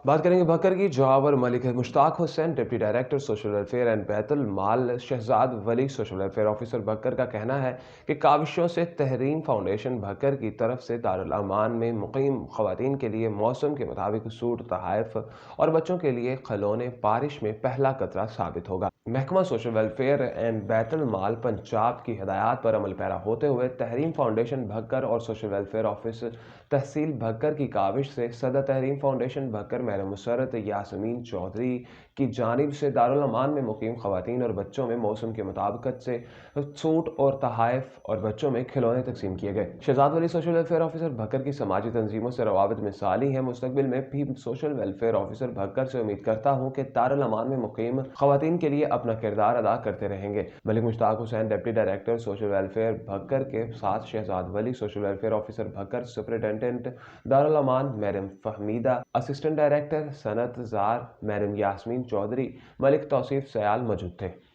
बात करेंगे भक्कर की। जवाबर Malik Mushtaq Hussain, deputy director social welfare and Baitul Maal. Shahzad Wali, social welfare officer Bhakkar का कहना है कि काविशों से तहरीम फाउंडेशन भक्कर की तरफ से दारुल अमान में मुकीम खवातीन के लिए मौसम के मुताबिक सूट, तहाइफ और बच्चों के लिए खिलौने बारिश में पहला कतरा साबित होगा। महकमा सोशल वेलफेयर एंड बैतुल माल पंजाब की हिदायत पर अमल पैरा होते हुए तहरीम फाउंडेशन भक्कर और सोशल वेलफेयर ऑफिस तहसील भक्कर की काविश से सदर तहरीम फाउंडेशन भक्कर महर मुसरत यासमीन चौधरी की जानिब से दारुल अमान में मुकीम खवातीन और बच्चों में मौसम के मुताबिकत से सूट और तहाइफ और बच्चों में खिलौने तकसीम किए गए। Shahzad Wali, social welfare officer Bhakkar की समाजी तंजीमों से रवाबित मिसाली है। मुस्तकबिल में भी सोशल वेलफेयर ऑफिसर भक्कर से उम्मीद करता हूँ कि दारुल अमान में मुकीम खवातीन के लिए अपना किरदार अदा करते रहेंगे। Malik Mushtaq Hussain, deputy director social welfare Bhakkar के साथ Shahzad Wali, social welfare officer Bhakkar, superintendent Darul Aman madam Fahmida, assistant director सनत जार मैडम यास्मीन चौधरी, मलिक तौसीफ सयाल मौजूद थे।